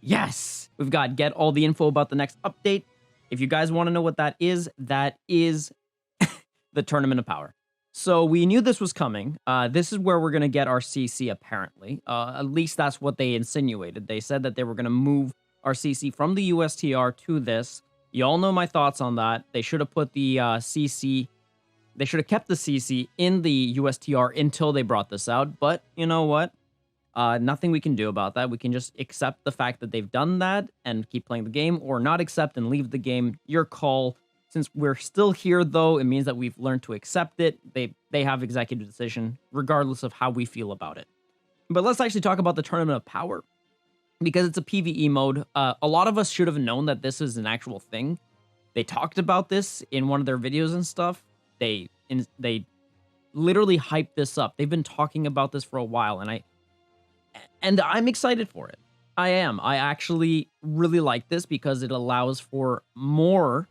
Yes! We've got get all the info about the next update. If you guys want to know what that is the Tournament of Power. So we knew this was coming. This is where we're going to get our CC, apparently. At least that's what they insinuated. They said that they were going to move our CC from the USTR to this. You all know my thoughts on that. They should have put the CC... They should have kept the CC in the USTR until they brought this out. But you know what? Nothing we can do about that. We can just accept the fact that they've done that and keep playing the game, or not accept and leave the game. Your call. Since we're still here, though, it means that we've learned to accept it. They have executive decision, regardless of how we feel about it. But let's actually talk about the Tournament of Power, because it's a PvE mode. A lot of us should have known that this is an actual thing. They talked about this in one of their videos and stuff. They literally hyped this up. They've been talking about this for a while, and I'm excited for it. I am. I actually really like this because it allows for more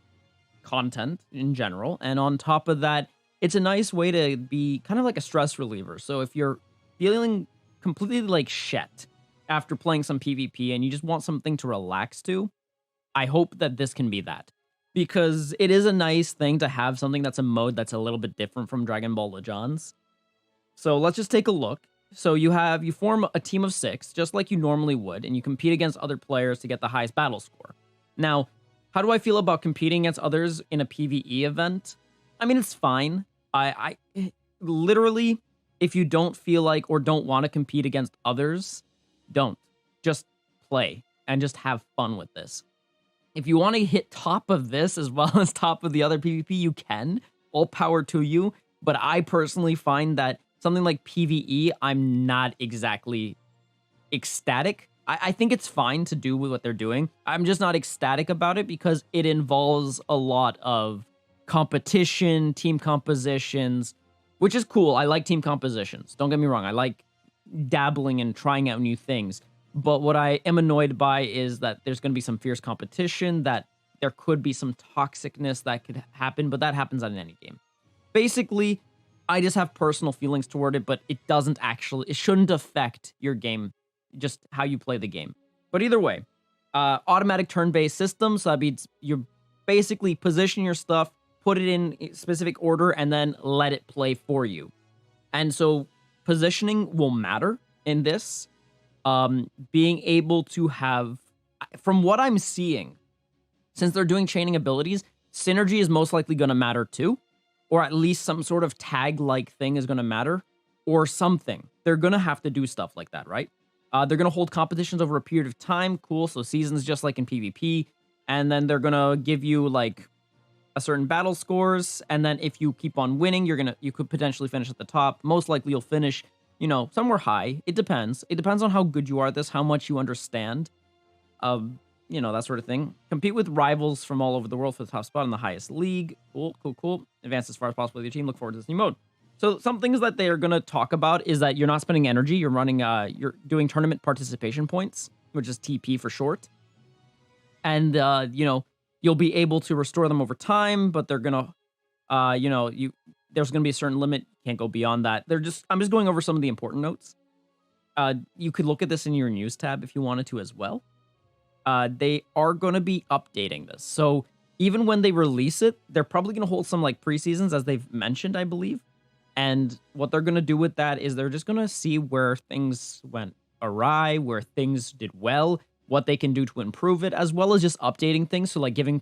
content in general, and on top of that, it's a nice way to be kind of like a stress reliever. So if you're feeling completely like shit after playing some PvP and you just want something to relax to, I hope that this can be that, because it is a nice thing to have something that's a mode that's a little bit different from Dragon Ball Legends. So let's just take a look. So you form a team of 6 just like you normally would, and you compete against other players to get the highest battle score. Now, how do I feel about competing against others in a PvE event? I mean, it's fine. I literally, if you don't feel like or don't want to compete against others, don't. Just play and just have fun with this. If you want to hit top of this as well as top of the other PvP, you can. All power to you. But I personally find that something like PvE, I'm not exactly ecstatic. I think it's fine to do with what they're doing. I'm just not ecstatic about it because it involves a lot of competition, team compositions, which is cool. I like team compositions. Don't get me wrong. I like dabbling and trying out new things. But what I am annoyed by is that there's going to be some fierce competition, that there could be some toxicness that could happen, but that happens on any game. Basically, I just have personal feelings toward it, but it shouldn't affect your game, just how you play the game. But either way, automatic turn-based system, so that means you basically position your stuff, put it in a specific order, and then let it play for you. And so positioning will matter in this. Being able to have, from what I'm seeing, since they're doing chaining abilities, synergy is most likely going to matter too, or at least some sort of tag-like thing is going to matter, or something. They're going to have to do stuff like that, right? They're going to hold competitions over a period of time. Cool. So seasons just like in PvP. And then they're going to give you like a certain battle scores. And then if you keep on winning, you could potentially finish at the top. Most likely you'll finish, somewhere high. It depends. It depends on how good you are at this, how much you understand. That sort of thing. Compete with rivals from all over the world for the top spot in the highest league. Cool. Advance as far as possible with your team. Look forward to this new mode. So some things that they are going to talk about is that you're not spending energy. You're doing tournament participation points, which is TP for short. And, you'll be able to restore them over time, but they're going to, there's going to be a certain limit. Can't go beyond that. I'm just going over some of the important notes. You could look at this in your news tab if you wanted to as well. They are going to be updating this. So even when they release it, they're probably going to hold some like preseasons, as they've mentioned, I believe. And what they're going to do with that is they're just going to see where things went awry, where things did well, what they can do to improve it, as well as just updating things. So like giving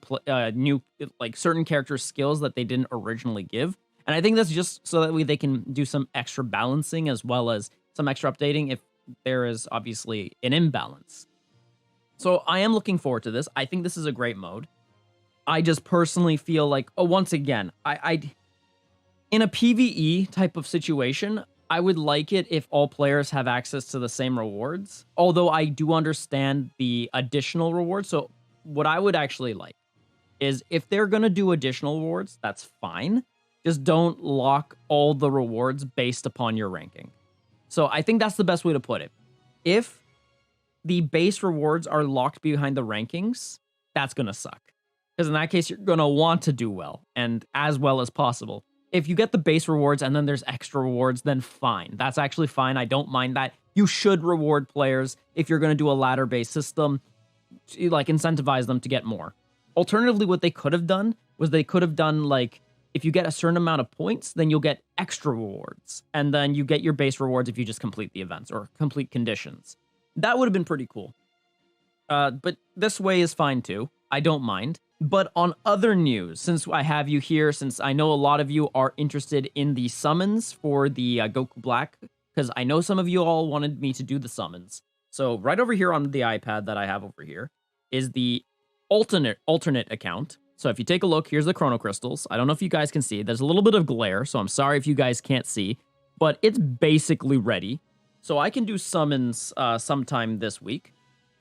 new, like certain characters skills that they didn't originally give. And I think that's just so that way they can do some extra balancing as well as some extra updating if there is obviously an imbalance. So I am looking forward to this. I think this is a great mode. I just personally feel like, once again, in a PvE type of situation, I would like it if all players have access to the same rewards. Although I do understand the additional rewards. So what I would actually like is if they're going to do additional rewards, that's fine. Just don't lock all the rewards based upon your ranking. So I think that's the best way to put it. If the base rewards are locked behind the rankings, that's going to suck. Because in that case, you're going to want to do well and as well as possible. If you get the base rewards and then there's extra rewards, then fine. That's actually fine. I don't mind that. You should reward players if you're going to do a ladder-based system. to, like, incentivize them to get more. Alternatively, what they could have done was they could have done, like, if you get a certain amount of points, then you'll get extra rewards. And then you get your base rewards if you just complete the events or complete conditions. That would have been pretty cool. But this way is fine too. I don't mind. But on other news, since I have you here, since I know a lot of you are interested in the summons for the Goku Black, because I know some of you all wanted me to do the summons. So right over here on the iPad that I have over here is the alternate account. So if you take a look, here's the Chrono Crystals. I don't know if you guys can see. There's a little bit of glare, so I'm sorry if you guys can't see. But it's basically ready. So I can do summons sometime this week.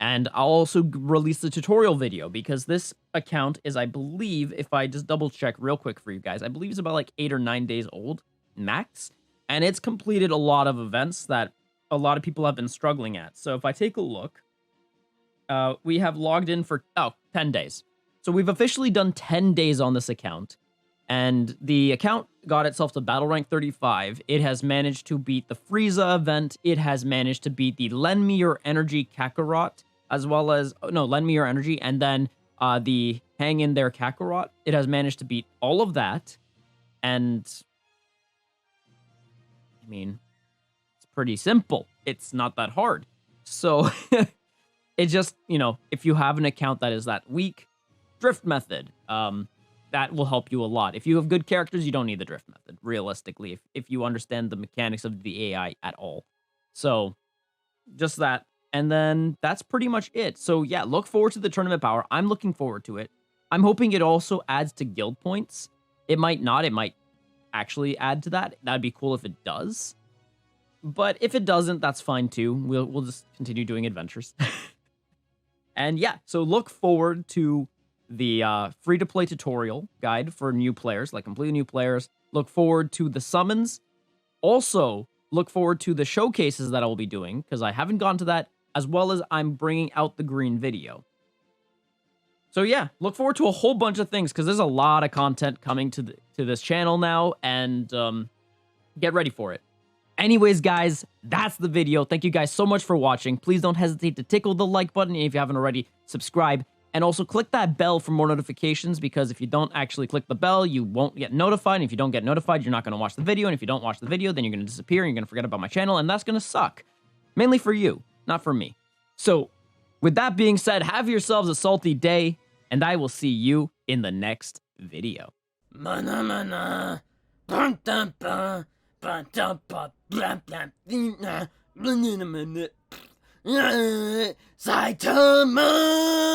And I'll also release the tutorial video because this account is, I believe, if I just double check real quick for you guys, I believe it's about like 8 or 9 days old, max. And it's completed a lot of events that a lot of people have been struggling at. So if I take a look, we have logged in for 10 days. So we've officially done 10 days on this account. And the account got itself to battle rank 35. It has managed to beat the Frieza event. It has managed to beat the Lend Me Your Energy Kakarot, as well as, no, Lend Me Your Energy, and then the Hang In There Kakarot. It has managed to beat all of that. And, I mean, it's pretty simple. It's not that hard. So, it just, you know, if you have an account that is that weak, drift method, that will help you a lot. If you have good characters, you don't need the drift method, realistically, if you understand the mechanics of the AI at all. So, just that. And then that's pretty much it. So yeah, look forward to the tournament power. I'm looking forward to it. I'm hoping it also adds to guild points. It might not. It might actually add to that. That'd be cool if it does. But if it doesn't, that's fine too. We'll just continue doing adventures. And yeah, so look forward to the free-to-play tutorial guide for new players, like completely new players. Look forward to the summons. Also, look forward to the showcases that I will be doing, because I haven't gotten to that, as well as I'm bringing out the green video. So yeah, look forward to a whole bunch of things, because there's a lot of content coming to this channel now, and get ready for it. Anyways, guys, that's the video. Thank you guys so much for watching. Please don't hesitate to tickle the like button, and if you haven't already, subscribe. And also click that bell for more notifications, because if you don't actually click the bell, you won't get notified. And if you don't get notified, you're not going to watch the video. And if you don't watch the video, then you're going to disappear and you're going to forget about my channel. And that's going to suck. Mainly for you, not for me. So with that being said, have yourselves a salty day, and I will see you in the next video. Mana mana. Saitama!